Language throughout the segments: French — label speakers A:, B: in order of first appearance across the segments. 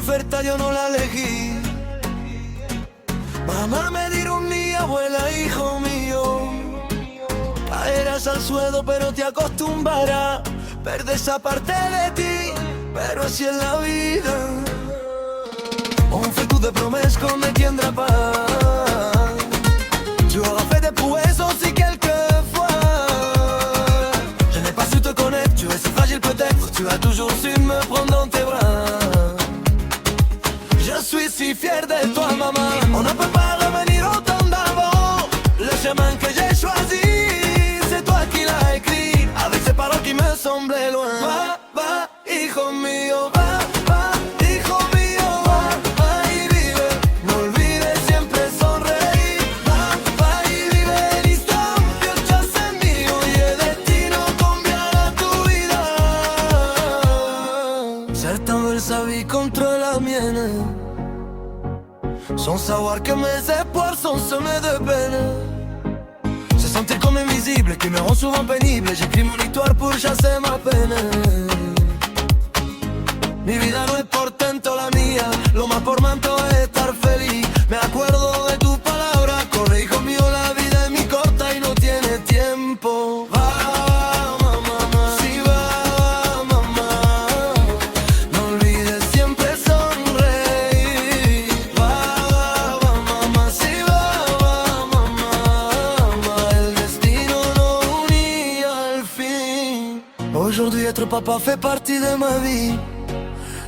A: perfecta yo no la elegí. Mamá me dirá un día, abuela, hijo mío, caerás al suelo pero te acostumbrarás. Perder esa parte de ti, pero así es la vida. On fait tout des promesses qu'on ne tiendra pas. Tu auras fait des prouesses aussi quelquefois. Je n'ai pas su te connaître, tu es si fragile peut-être. Tu as toujours su me prendre dans tes bras. Je suis si fier de toi maman. On ne peut pas revenir au temps d'avant. Le chemin que j'ai choisi, c'est toi qui l'as écrit, avec ces paroles qui me semblaient loin. Va, va, hijo mío, va, va, hijo mío, va, va y vive. No olvides siempre sonreír. Va, va y vive el instante, el chance es mío y el destino cambiará tu vida. Certains veulent sa vie contre la mienne, sans savoir que mes espoirs sont semés de peine. Se sentir comme invisible qui me rend souvent pénible. J'écris mon histoire pour chasser ma peine. Mi vida no es portento la mía, lo más por manto es estar feliz. Me acuerdo de tus palabras, corre hijo mío, la vida es muy corta y no tiene tiempo. Va, mamá, si va, mamá, no olvides siempre sonreír. Va, mamá, si va, mamá, el destino nos unit al fin. Aujourd'hui être papa fait partie de ma vie.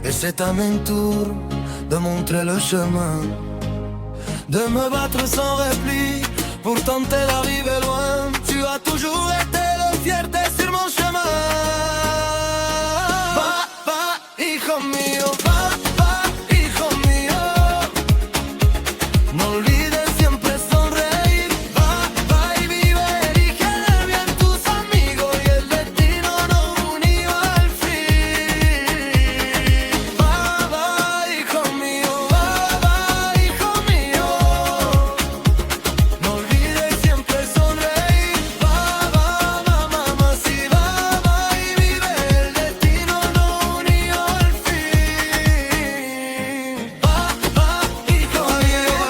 A: Et c'est à mon tour de montrer le chemin, de me battre sans repli pour tenter d'arriver loin. Tu as toujours été la fierté sur mon chemin. Va, va, hijo mío, va, va, hijo mío. No olvides siempre sonreír. Va, va y vive, elige bien tus amigos y el destino nos unió al fin. Va, va, hijo mío, no olvides siempre sonreír. Va, va, mamá, si va, va y vive, el destino nos unió al fin. Va, va, hijo mío,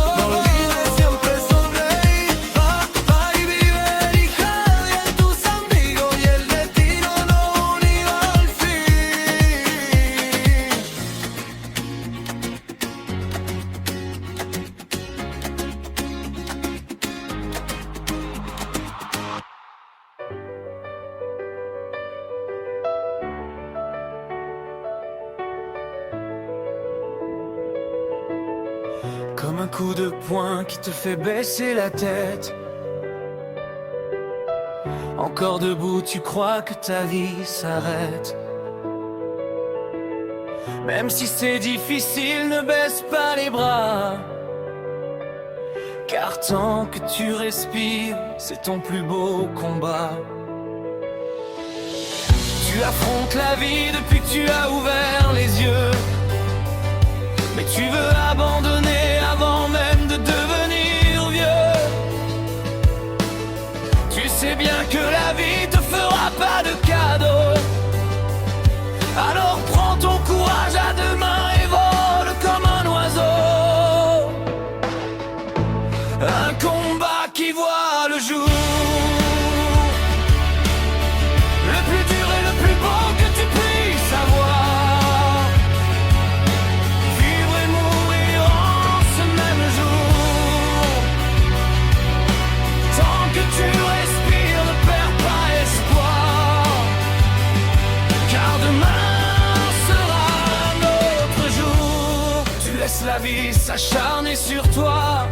A: no olvides siempre sonreír. Va, va y vive, elige bien tus amigos y el destino nos unió al fin. Comme un coup de poing qui te fait baisser la tête. Encore debout, tu crois que ta vie s'arrête. Même si c'est difficile, ne baisse pas les bras. Car tant que tu respires, c'est ton plus beau combat. Tu affrontes la vie depuis que tu as ouvert les yeux. Mais tu veux abandonner avant même de devenir vieux. Tu sais bien que la vie te fera pas de cadeau. Alors prends ton courage à deux mains et vole comme un oiseau. Un combat qui voit le jour. Le plus dur et le plus beau que tu puisses avoir. Vivre et mourir en ce même jour. Tant que tu respires, ne perds pas espoir. Car demain sera un autre jour. Tu laisses la vie s'acharner sur toi.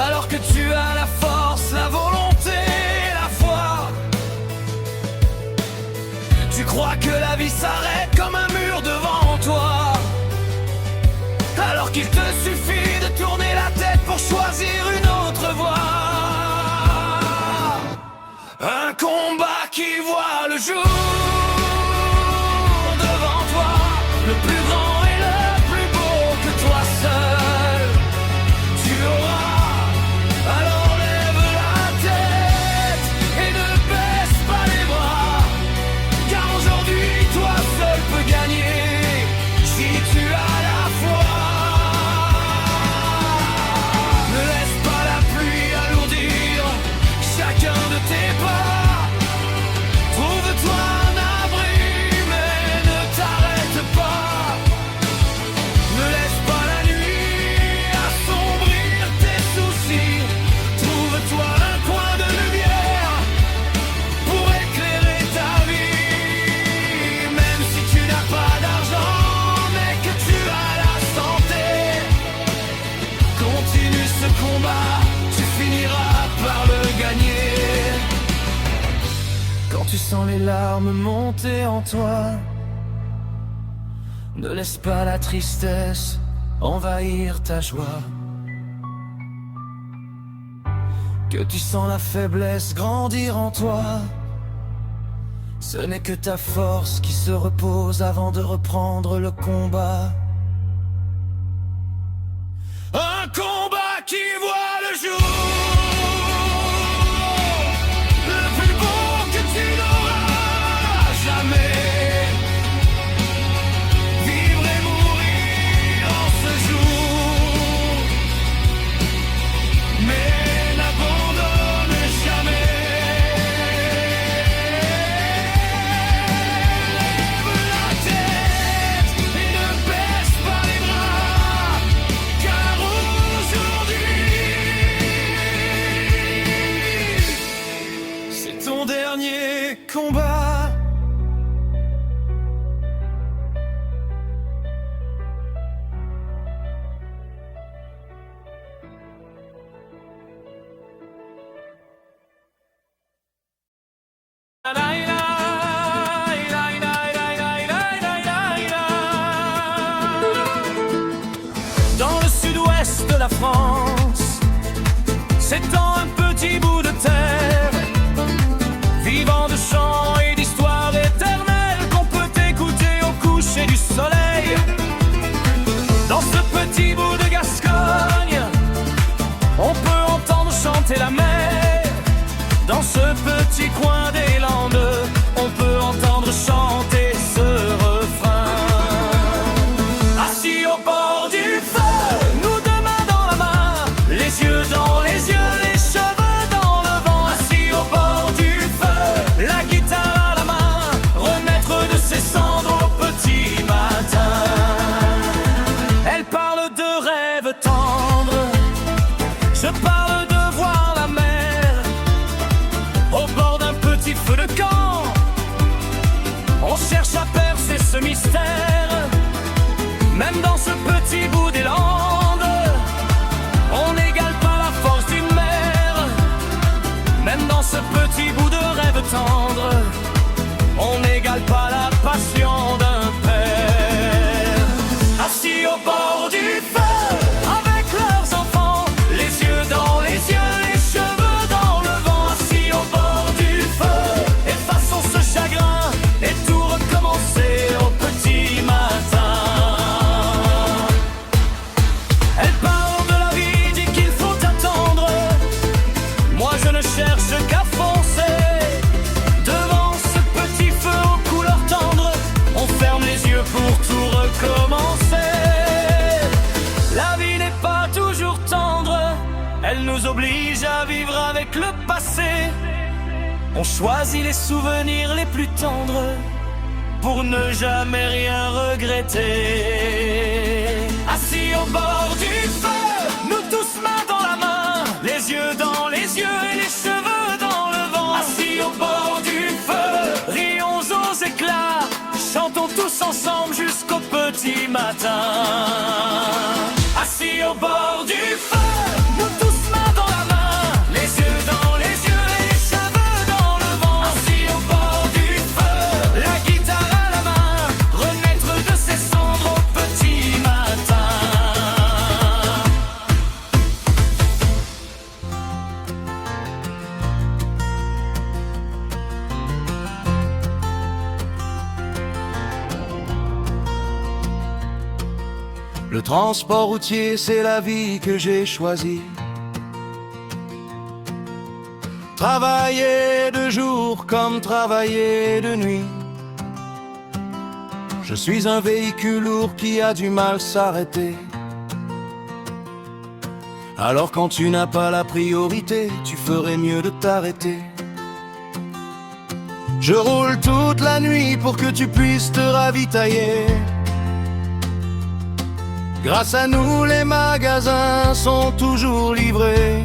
A: Alors que tu as la force, la volonté, la foi. Tu crois que la vie s'arrête comme un mur devant toi. Alors qu'il te suffit de tourner la tête pour choisir une autre voie. Un combat qui voit le jour. Devant toi, le plus grand et le plus beau que toi seul. Tu auras, alors lève la tête et ne baisse pas les bras. tu sens les larmes monter en toi, ne laisse pas la tristesse envahir ta joie. Que tu sens la faiblesse grandir en toi, ce n'est que ta force qui se repose avant de reprendre le combat. Un combat qui voit le jour, le plus beau que tu n'auras jamais. Vivre et mourir en ce jour, mais n'abandonne jamais. Lève la tête et ne baisse pas les bras, car aujourd'hui, c'est ton dernier combat. Dans le sud-ouest de la France s'étend un petit bout de terre, vivant de chants et d'histoires éternelles qu'on peut écouter au coucher du soleil. Dans ce petit bout de Gascogne, on peut entendre chanter la mer. Dans ce petit coin des Landes, on peut entendre chanter ce refrain. Assis au bord du feu, nous deux mains dans la main, les yeux dans les yeux, les cheveux dans le vent. Assis au bord du feu, la guitare à la main, renaître de ses cendres au petit matin. Elle parle de rêves tendres, je parle de voir la mer au bord d'un petit feu de camp. On cherche à percer ce mystère, même dans ce petit bout des Landes. On n'égale pas la force d'une mer, même dans ce petit bout de rêve tendre. On n'égale pas la passion d'un père. Assis au bord du feu, avec leurs enfants, les yeux dans les yeux, les cheveux dans le vent. Assis au bord du feu, effaçons ce chagrin et tout recommencer au petit matin. Elle parle de la vie, dit qu'il faut attendre. Moi je ne cherche qu'à foncer devant ce petit feu aux couleurs tendres. On ferme les yeux pour tout recommencer. La vie n'est pas toujours tendre, elle nous oblige à vivre avec le passé. On choisit les souvenirs les plus tendres pour ne jamais rien regretter. Assis au bord du feu, nous tous mains dans la main, les yeux dans les yeux et les cheveux dans le vent. Assis au bord du feu, rions aux éclats, chantons tous ensemble jusqu'au petit matin. Assis au bord du feu, nous tous mains dans la main, les yeux dans les yeux et les cheveux dans le vent. Assis au bord du feu, la guitare à la main, renaître de ses cendres au petit matin. Le transport routier, c'est la vie que j'ai choisie. Travailler de jour comme travailler de nuit. Je suis un véhicule lourd qui a du mal s'arrêter. Alors quand tu n'as pas la priorité, tu ferais mieux de t'arrêter. Je roule toute la nuit pour que tu puisses te ravitailler. Grâce à nous, les magasins sont toujours livrés.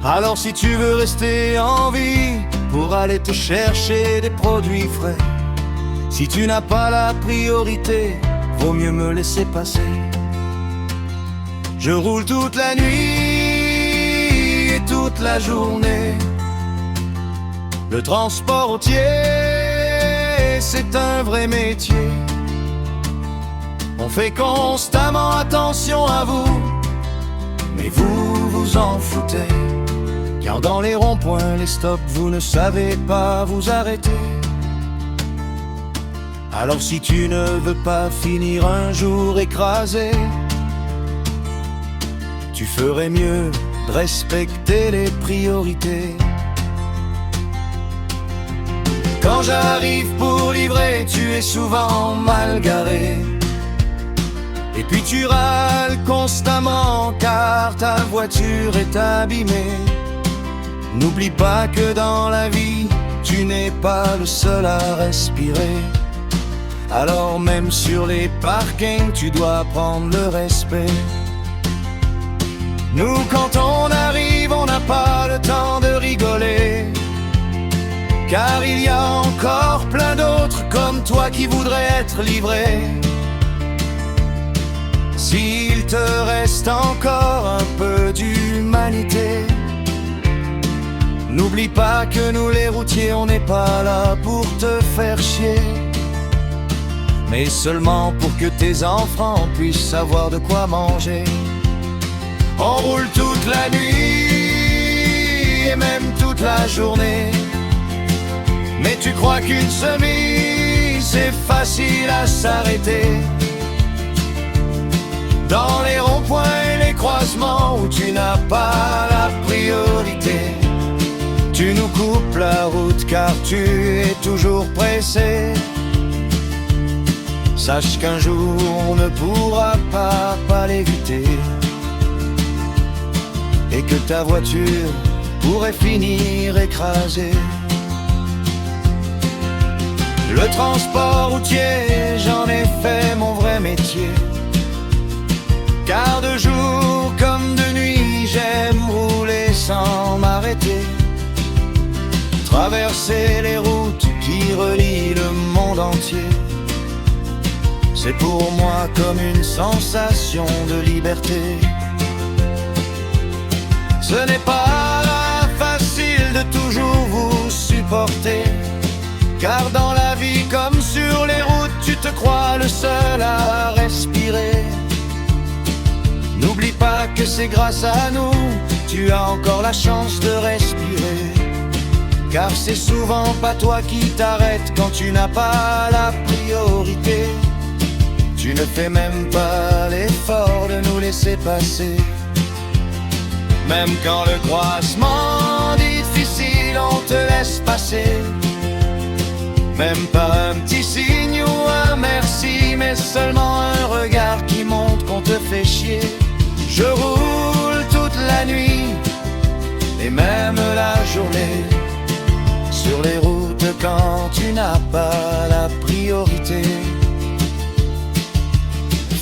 A: Alors si tu veux rester en vie, pour aller te chercher des produits frais, si tu n'as pas la priorité, vaut mieux me laisser passer. Je roule toute la nuit et toute la journée. Le transport routier, c'est un vrai métier. On fait constamment attention à vous, mais vous vous en foutez. Car dans les ronds-points, les stops, vous ne savez pas vous arrêter. Alors si tu ne veux pas finir un jour écrasé, tu ferais mieux de respecter les priorités. Quand j'arrive pour livrer, tu es souvent mal garé. Et puis tu râles constamment car ta voiture est abîmée. N'oublie pas que dans la vie, tu n'es pas le seul à respirer. Alors même sur les parkings, tu dois prendre le respect. Nous, quand on arrive, on n'a pas le temps de rigoler, car il y a encore plein d'autres comme toi qui voudraient être livrés. S'il te reste encore un peu d'humanité, n'oublie pas que nous les routiers, on n'est pas là pour te faire chier, mais seulement pour que tes enfants puissent avoir de quoi manger. On roule toute la nuit et même toute la journée, mais tu crois qu'une semi, c'est facile à s'arrêter. Dans les ronds-points et les croisements où tu n'as pas la priorité, tu nous coupes la route car tu es toujours pressé. Sache qu'un jour on ne pourra pas l'éviter, et que ta voiture pourrait finir écrasée. Le transport routier, j'en ai fait mon vrai métier, car de jour comme de nuit, j'aime rouler sans m'arrêter, traverser les routes qui relient le monde entier. C'est pour moi comme une sensation de liberté. Ce n'est pas facile de toujours vous supporter, car dans la vie comme sur les routes, tu te crois le seul à respirer. N'oublie pas que c'est grâce à nous, tu as encore la chance de respirer, car c'est souvent pas toi qui t'arrêtes quand tu n'as pas la priorité. Tu ne fais même pas l'effort de nous laisser passer. Même quand le croisement difficile, on te laisse passer. Même pas un petit signe ou un merci, mais seulement un regard qui montre qu'on te fait chier. Je roule toute la nuit et même la journée sur les routes quand tu n'as pas la priorité.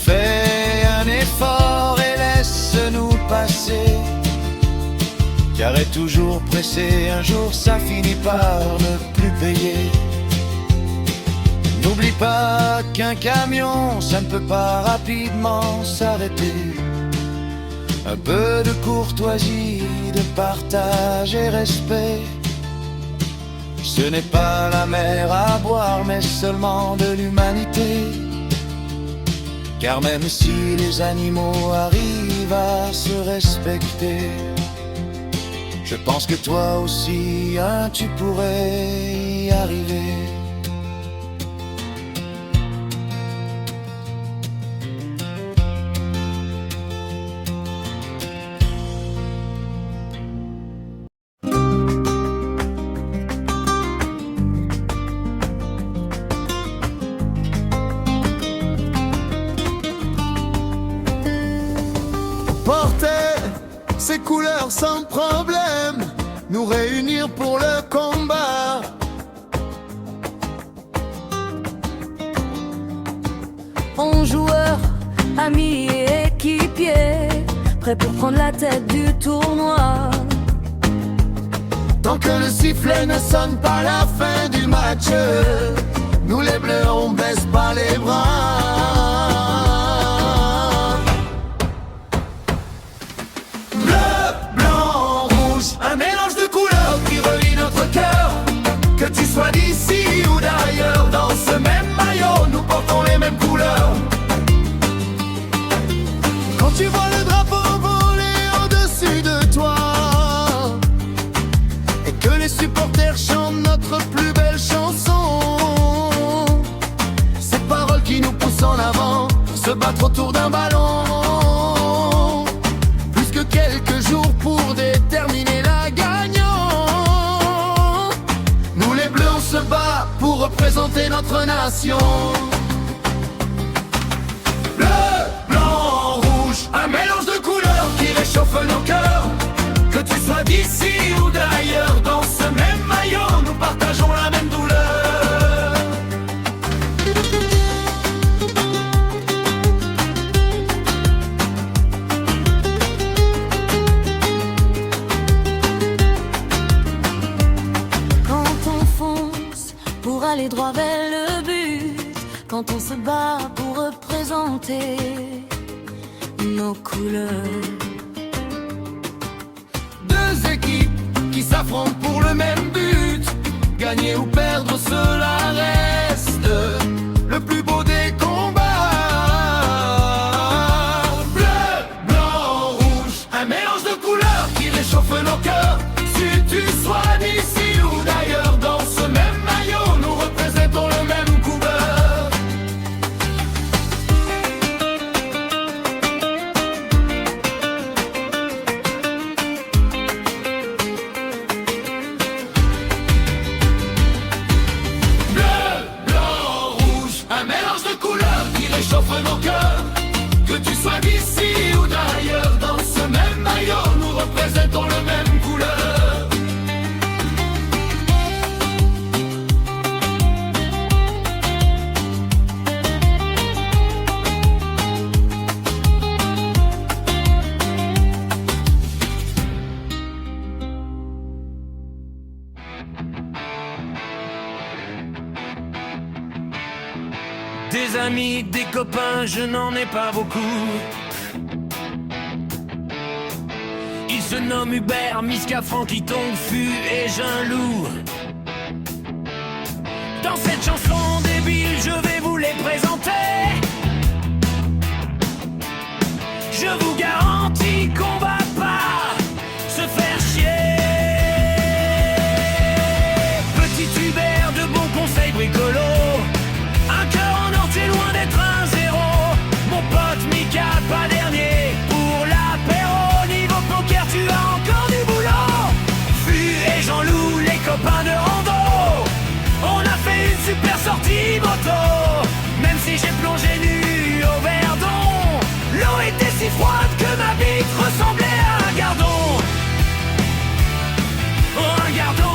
A: Fais un effort et laisse-nous passer, car est toujours pressé, un jour ça finit par ne plus payer. N'oublie pas qu'un camion, ça ne peut pas rapidement s'arrêter. Un peu de courtoisie, de partage et respect. Ce n'est pas la mer à boire, mais seulement de l'humanité. Car même si les animaux arrivent à se respecter, je pense que toi aussi, hein, tu pourrais y arriver.
B: Porter ces couleurs sans problème, nous réunir pour le combat.
C: On joueur, amis et équipiers, prêts pour prendre la tête du tournoi.
B: Tant que le sifflet ne sonne pas la fin du match, nous les bleus on baisse pas les bras. Bleu, blanc, rouge, un mélange de couleurs qui relie notre cœur. autour d'un ballon. Plus que quelques jours pour déterminer la gagnante. Nous les Bleus, on se bat pour représenter notre nation. Bleu, blanc, rouge, un mélange de couleurs qui réchauffe nos cœurs. Que tu sois d'ici ou d'ailleurs, dans ce même maillot, nous partageons la même douleur.
C: Pour aller droit vers le but, quand on se bat pour représenter nos couleurs.
B: Deux équipes qui s'affrontent pour le même but, gagner ou perdre, cela reste le plus beau des combats. Bleu, blanc, rouge, un mélange de couleurs qui réchauffe nos cœurs. Si tu sois d'ici ou d'ailleurs, dans ce même maillot, nous représentons le même couleur. Bleu, blanc, rouge, un mélange de couleurs qui réchauffe nos cœurs. Que tu sois d'ici ou d'ailleurs, dans ce même maillot, nous représentons le même couleur.
D: Des amis, des copains, je n'en ai pas beaucoup. Ils se nomment Hubert, Miska, Francky, Tongue, Fu et Jean-Loup. Dans cette chanson débile, je vais vous les présenter. Je vous garantis qu'on va pas se faire chier. Petit Hubert de bons conseils bricolos. Un cœur en or, t'es loin d'être un zéro. Mon pote Mika, pas dernier pour l'apéro. Niveau poker, tu as encore du boulot. Fu et Jean-Loup, les copains de rando. On a fait une super sortie moto. Même si j'ai plongé nu au Verdon, l'eau était si froide que ma bite ressemblait à un gardon. Oh, un gardon.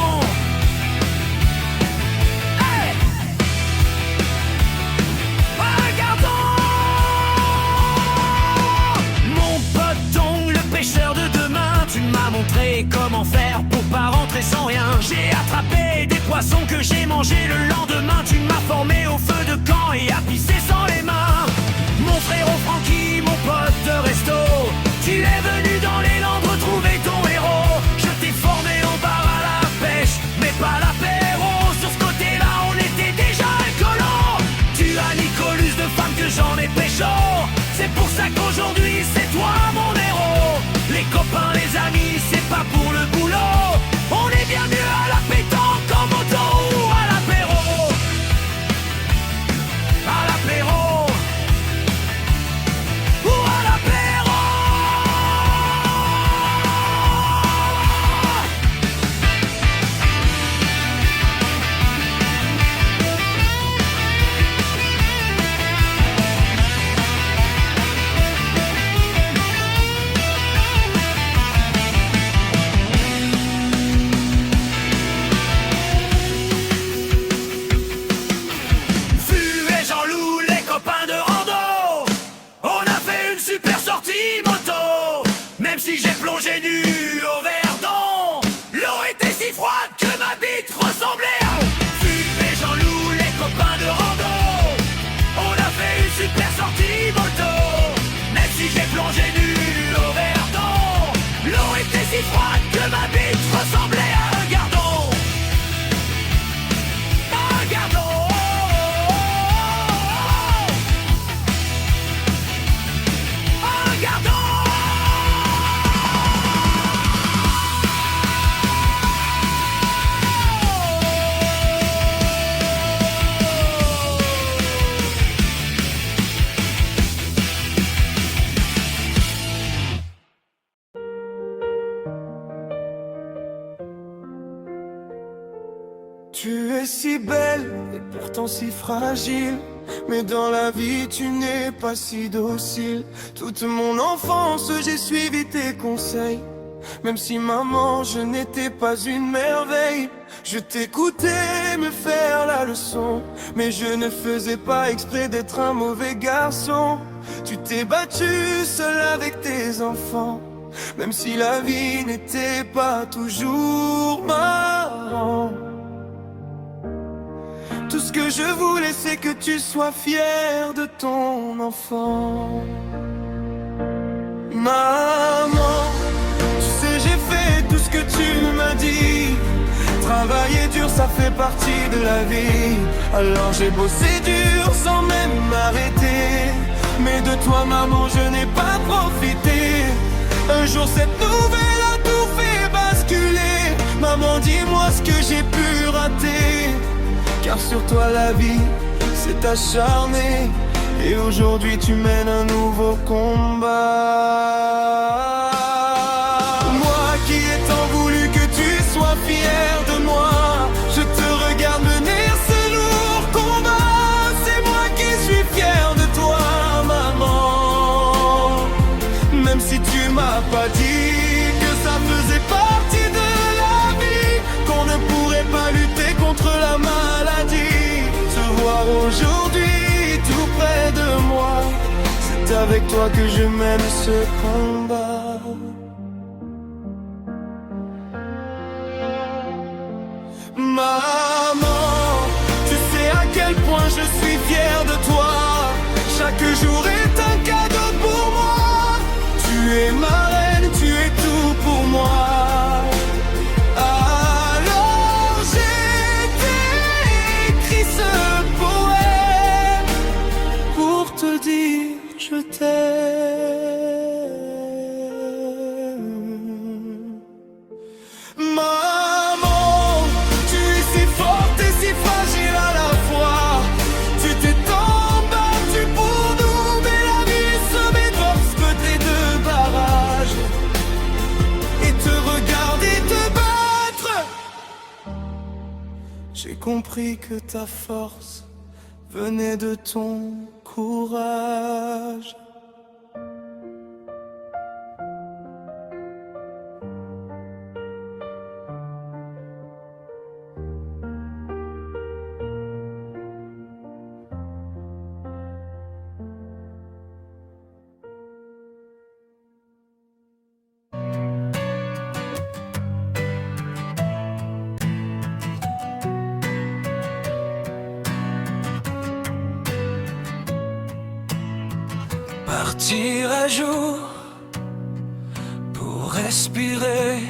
D: Tu m'as montré comment faire pour pas rentrer sans rien. J'ai attrapé des poissons que j'ai mangés le lendemain. Tu m'as formé au feu de camp et à pisser sans les mains. Mon frérot Francky, mon pote de resto, tu es venu dans les Landes retrouver ton héros. Je t'ai formé au bar à la pêche, mais pas l'apéro. Sur ce côté-là, on était déjà alcoolos. Tu as Nicolus de femme que j'en ai pécho. C'est pour ça qu'aujourd'hui, c'est toi mon héros. Les copains, les amis, c'est pas pour le boulot. On est bien mieux à la pétanque en moto ou à l'apéro. À l'apéro. Ou à l'apéro. Même si j'ai plongé nu au Verdon, l'eau était si froide que ma bite ressemblait à Fu et Jean-Loup, les copains de rando. On a fait une super sortie moto. Même si j'ai plongé nu au Verdon, l'eau était si froide que ma bite ressemblait à un gardon. Un gardon. Un gardon.
A: Tu es si belle et pourtant si fragile, mais dans la vie tu n'es pas si docile. Toute mon enfance j'ai suivi tes conseils, même si maman je n'étais pas une merveille. Je t'écoutais me faire la leçon, mais je ne faisais pas exprès d'être un mauvais garçon. Tu t'es battu seul avec tes enfants, même si la vie n'était pas toujours marrant. Tout ce que je voulais c'est que tu sois fière de ton enfant. Maman, tu sais j'ai fait tout ce que tu m'as dit. Travailler dur ça fait partie de la vie. Alors j'ai bossé dur sans même m'arrêter, mais de toi maman je n'ai pas profité. Un jour cette nouvelle a tout fait basculer. Maman dis-moi ce que j'ai pu rater, car sur toi la vie s'est acharnée, et aujourd'hui tu mènes un nouveau combat. Moi qui ai tant voulu que tu sois fière de moi, je te regarde mener ce lourd combat. C'est moi qui suis fier de toi maman, même si tu m'as pas dit que ça faisait partie de la vie, qu'on ne pourrait pas lutter contre la maladie. Te voir aujourd'hui tout près de moi, c'est avec toi que je mène ce combat. Maman, tu sais à quel point je suis fier de toi. Chaque jour est un cadeau pour moi. Tu es ma reine, tu es tout pour moi. Alors j'ai écrit ce poème pour te dire je t'aime. Maman, tu es si forte et si fragile à la fois. Tu t'es tant battue pour nous, mais la vie se met dans ce côté de barrage, et te regarder te battre. J'ai compris que ta force venait de ton courage. Partir à jour pour respirer,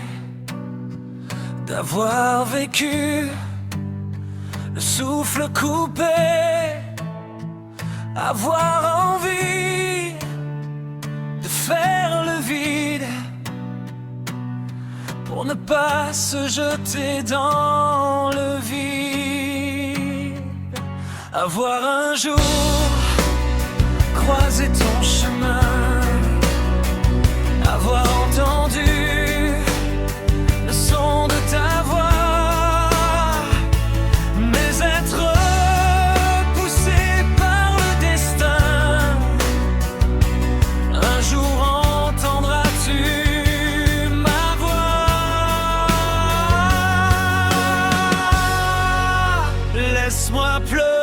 A: d'avoir vécu le souffle coupé, avoir envie de faire le vide pour ne pas se jeter dans le vide. Avoir un jour croiser ton chemin, avoir entendu le son de ta voix, mais être poussé par le destin. Un jour entendras-tu ma voix. Laisse-moi pleurer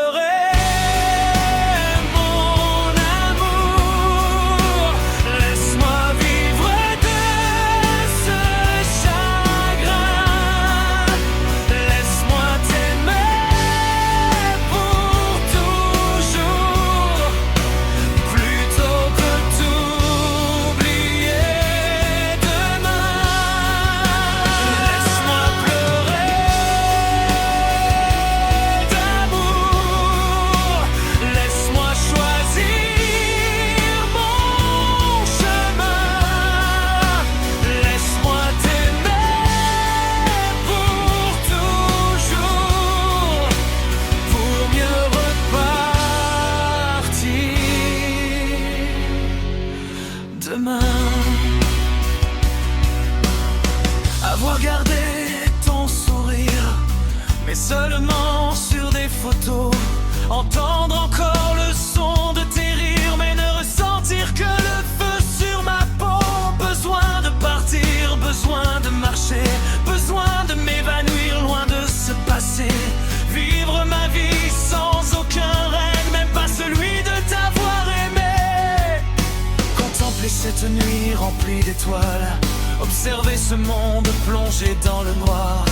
D: mais seulement sur des photos. Entendre encore le son de tes rires, mais ne ressentir que le feu sur ma peau. Besoin de partir, besoin de marcher, besoin de m'évanouir loin de ce passé. Vivre ma vie sans aucun rêve, même pas celui de t'avoir aimé. Contempler cette nuit remplie d'étoiles, observer ce monde plongé dans le noir.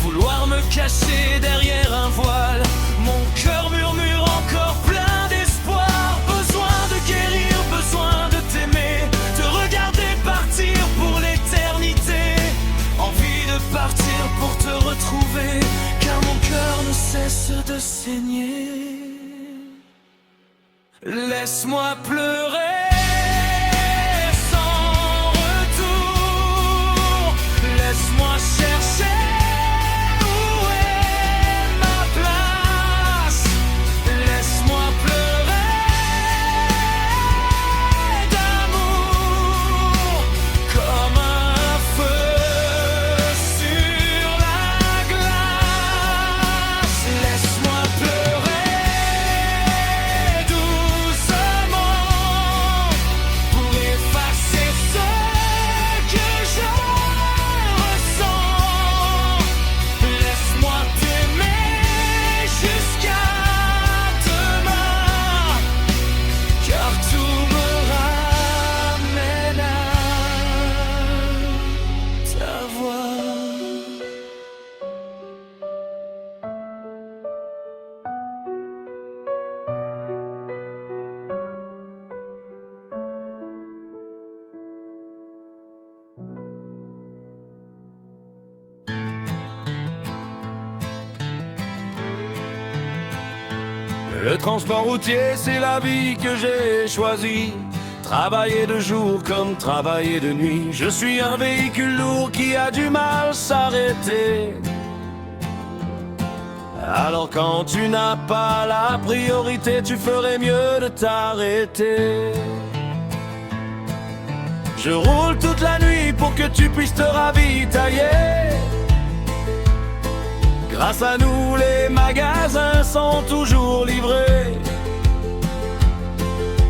D: Vouloir me cacher derrière un voile, mon cœur murmure encore plein d'espoir. Besoin de guérir, besoin de t'aimer, te regarder partir pour l'éternité. Envie de partir pour te retrouver, car mon cœur ne cesse de saigner. Laisse-moi pleurer sans retour, laisse-moi chercher
A: Le transport routier, c'est la vie que j'ai choisie. Travailler de jour comme travailler de nuit. Je suis un véhicule lourd qui a du mal à s'arrêter. Alors quand tu n'as pas la priorité, tu ferais mieux de t'arrêter. Je roule toute la nuit pour que tu puisses te ravitailler. Grâce à nous, les magasins sont toujours livrés.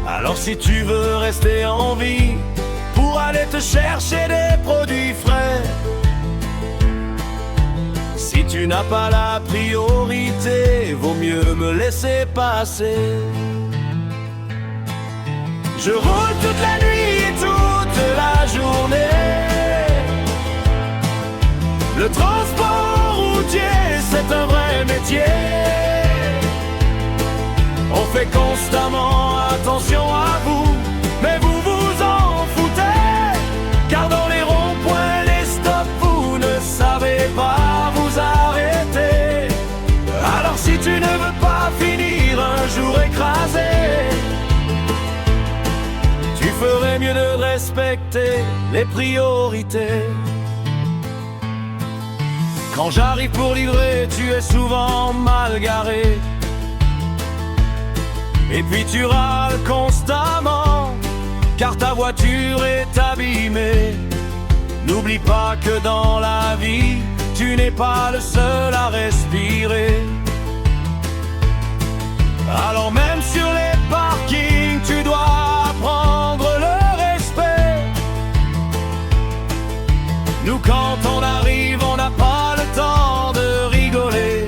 A: Alors si tu veux rester en vie, pour aller te chercher des produits frais, si tu n'as pas la priorité, vaut mieux me laisser passer. Je roule toute la nuit et toute la journée. Le transport routier, c'est un vrai métier. On fait constamment attention à vous, mais vous vous en foutez. Car dans les ronds-points, les stops, vous ne savez pas vous arrêter. Alors si tu ne veux pas finir un jour écrasé, tu ferais mieux de respecter les priorités. Quand j'arrive pour livrer, tu es souvent mal garé. Et puis tu râles constamment, car ta voiture est abîmée. N'oublie pas que dans la vie, tu n'es pas le seul à respirer. Alors même sur les parkings, tu dois apprendre le respect. Nous quand on arrive, on n'a pas le temps de rigoler,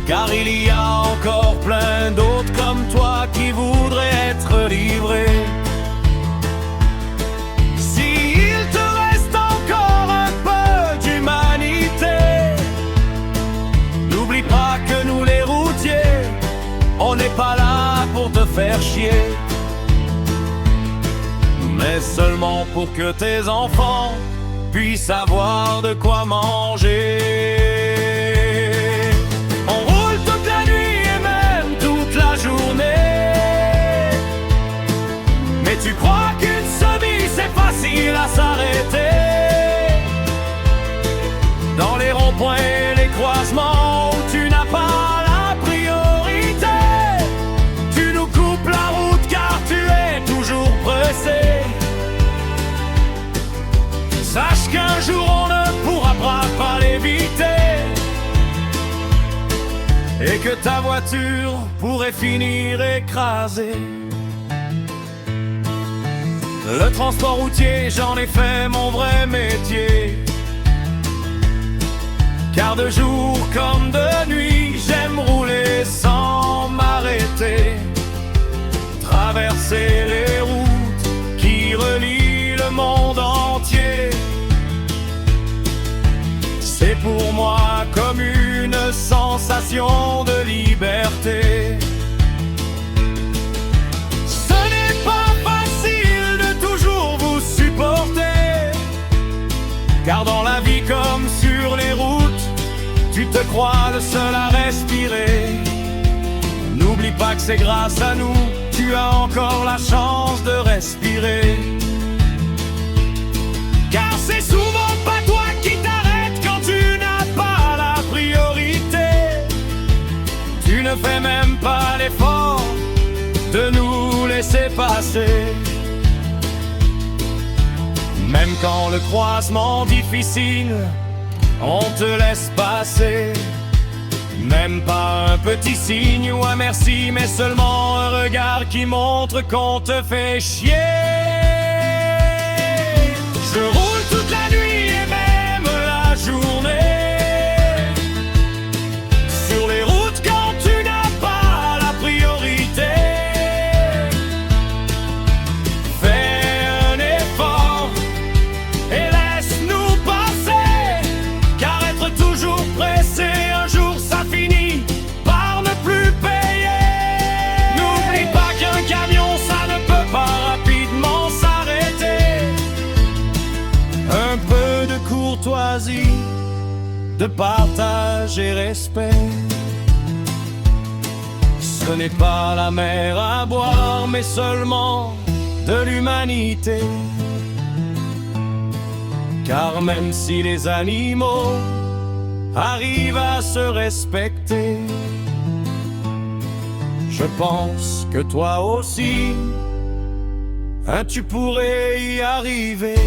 A: car il y a encore plein d'autres comme toi qui voudraient être livrés. S'il te reste encore un peu d'humanité, n'oublie pas que nous les routiers, on n'est pas là pour te faire chier, mais seulement pour que tes enfants puissent avoir de quoi manger. On roule toute la nuit et même toute la journée, mais tu crois qu'une semi c'est facile à s'arrêter. Dans les ronds-points et les croisements où tu n'as pas la priorité, tu nous coupes la route car tu es toujours pressé. Sache qu'un jour on ne pourra pas l'éviter,
D: et que ta voiture pourrait finir écrasée. Le transport routier, j'en ai fait mon vrai métier. Car de jour comme de nuit, j'aime rouler sans m'arrêter. Traverser les routes qui relient le monde entier. C'est pour moi comme une sensation de liberté. Ce n'est pas facile de toujours vous supporter, car dans la vie comme sur les routes, tu te crois le seul à respirer. N'oublie pas que c'est grâce à nous, tu as encore la chance de respirer. Car c'est souvent pas toi qui t'arrêtes quand tu n'as pas la priorité. Tu ne fais même pas l'effort de nous laisser passer. Même quand le croisement difficile, on te laisse passer. Même pas un petit signe ou un merci, mais seulement un regard qui montre qu'on te fait chier. Je roule toute la nuit et même la journée sur les routes quand tu n'as pas la priorité. Fais un effort et laisse-nous passer, car être toujours pressé, un jour ça finit par ne plus payer. N'oublie pas qu'un camion ça ne peut pas rapidement s'arrêter. Un peu de courtoisie, de partage et respect. Ce n'est pas la mer à boire, mais seulement de l'humanité. Car même si les animaux arrivent à se respecter, je pense que toi aussi, hein, tu pourrais y arriver.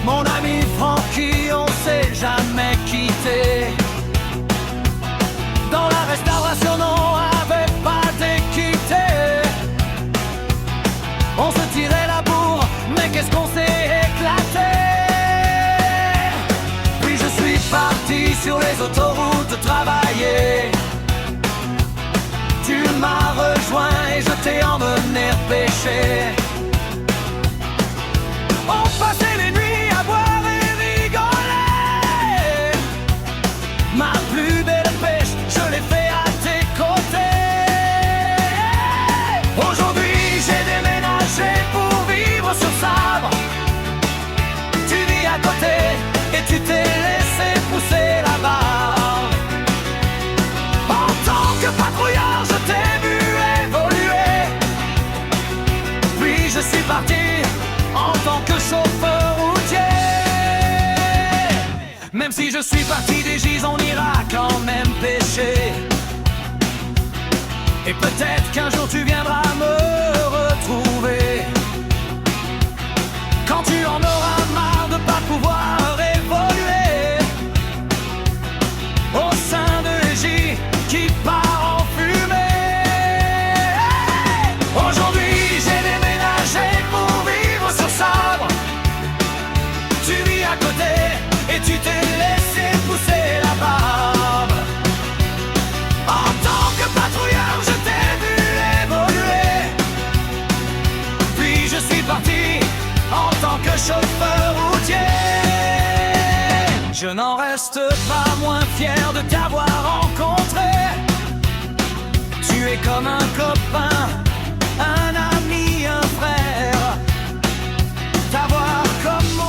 A: Mon ami Francky, on s'est jamais quitté. Dans la restauration, on avait pas d'équité. On se tirait la bourre, mais qu'est-ce qu'on s'est éclaté. Puis je suis parti sur les autoroutes travailler. Tu m'as rejoint et je t'ai emmené repêcher. On passait les nuits à boire et rigoler. Ma plus belle pêche, je l'ai fait à tes côtés. Aujourd'hui j'ai déménagé pour vivre sur Sabre. Tu vis à côté et tu t'es laissé pousser la barbe. En tant que patrouilleur, je t'ai vu évoluer. Puis je suis parti en tant que chauffeur routier. Même si je suis parti des Gis, on ira quand même pêcher. Et peut-être qu'un jour tu viendras me retrouver. Quand tu en auras marre de pas pouvoir évoluer au sein de Gis qui part en fumée. Aujourd'hui j'ai déménagé pour vivre sur Sabre. Tu vis à côté et tu t'es laissé pousser la barbe. En tant que patrouilleur, je t'ai vu évoluer. Puis je suis parti en tant que chauffeur routier. Je n'en reste pas moins fier de t'avoir rencontré. Tu es comme un copain, un ami, un frère. T'avoir comme moi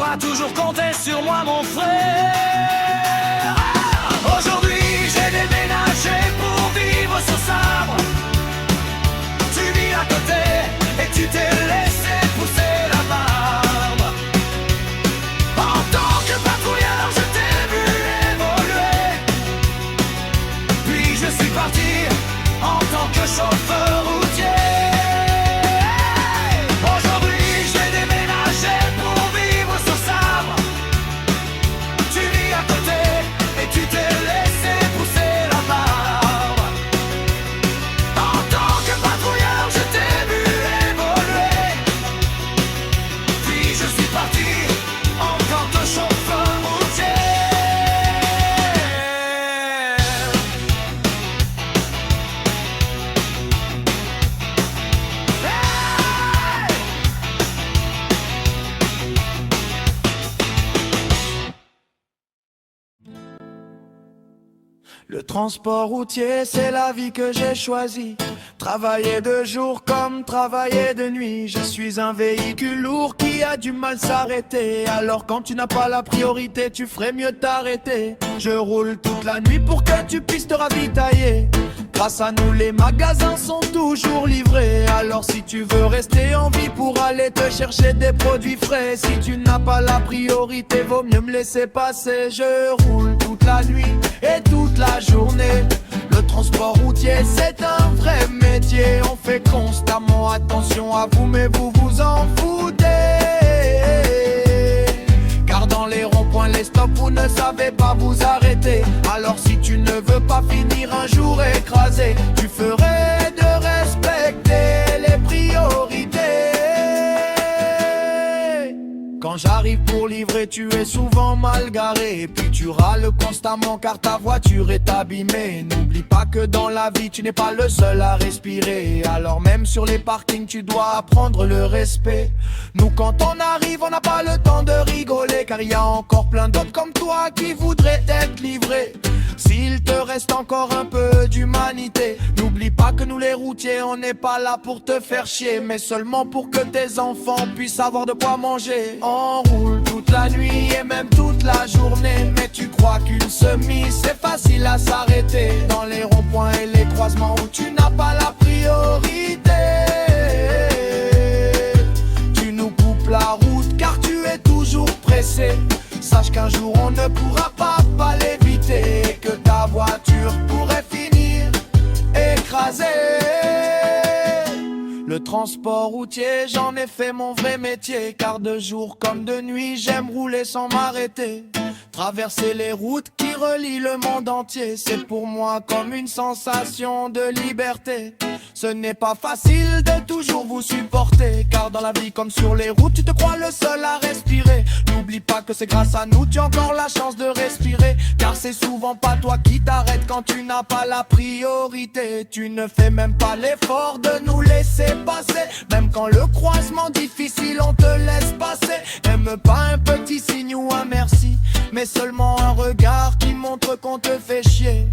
D: pourras toujours compter sur moi, mon frère. Aujourd'hui j'ai déménagé pour vivre sur Sabre. Tu vis à côté et tu t'es laissé pousser la barbe. En tant que patrouilleur je t'ai vu évoluer. Puis je suis parti en tant que chauffeur routier. Aujourd'hui j'ai déménagé pour vivre sur Sabre. Tu vis à côté et tu t'es laissé pousser la barbe. En tant que patrouilleur je t'ai vu évoluer. Puis je suis parti en tant que chauffeur routier.
A: Le transport routier, c'est la vie que j'ai choisie. Travailler de jour comme travailler de nuit. Je suis un véhicule lourd qui a du mal s'arrêter. Alors quand tu n'as pas la priorité, tu ferais mieux t'arrêter. Je roule toute la nuit pour que tu puisses te ravitailler. Grâce à nous les magasins sont toujours livrés. Alors si tu veux rester en vie pour aller te chercher des produits frais, si tu n'as pas la priorité, vaut mieux me laisser passer. Je roule toute la nuit et toute la journée. Le transport routier c'est un vrai métier. On fait constamment attention à vous mais vous vous en foutez. Car dans les ronds-points, les stops, vous ne savez pas vous arrêter. Alors si tu ne veux pas finir un jour écrasé, tu ferais de respecter les priorités. Quand j'arrive pour livrer, tu es souvent mal garé. Et puis tu râles constamment car ta voiture est abîmée. N'oublie pas que dans la vie, tu n'es pas le seul à respirer. Alors même sur les parkings, tu dois apprendre le respect. Nous quand on arrive, on n'a pas le temps de rigoler. Car il y a encore plein d'autres comme toi qui voudraient être livrés. S'il te reste encore un peu d'humanité, n'oublie pas que nous les routiers, on n'est pas là pour te faire chier, mais seulement pour que tes enfants puissent avoir de quoi manger. On roule toute la nuit et même toute la journée, mais tu crois qu'une semi c'est facile à s'arrêter. Dans les ronds-points et les croisements où tu n'as pas la priorité, tu nous coupes la route car tu es toujours pressé. Sache qu'un jour on ne pourra pas l'éviter, et que ta voiture pourrait finir écrasée. Le transport routier, j'en ai fait mon vrai métier, car de jour comme de nuit, j'aime rouler sans m'arrêter. Traverser les routes qui relient le monde entier, c'est pour moi comme une sensation de liberté. Ce n'est pas facile de toujours vous supporter, car dans la vie comme sur les routes, tu te crois le seul à respirer. N'oublie pas que c'est grâce à nous, tu as encore la chance de respirer, car c'est souvent pas toi qui t'arrêtes quand tu n'as pas la priorité. Tu ne fais même pas l'effort de nous laisser passer, même quand le croisement difficile on te laisse passer. N'aime pas un petit signe ou un merci, mais seulement un regard qui montre qu'on te fait chier.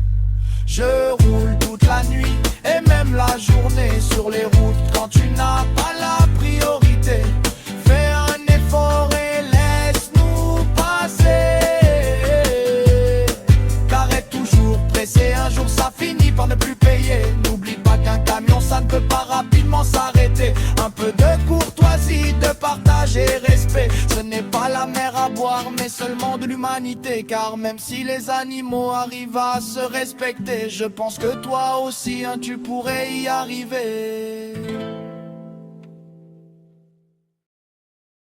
A: Je roule toute la nuit et même la journée sur les routes quand tu n'as pas la priorité. Fais un effort et laisse-nous passer, car être toujours pressé, un jour ça finit par ne plus payer. N'oublie pas qu'un camion ça ne peut pas rapidement s'arrêter. Un peu de courtoisie, de partage et respect, ce n'est pas la mer à boire mais seulement de l'humanité. Car même si les animaux arrivent à se respecter, je pense que toi aussi tu pourrais y arriver.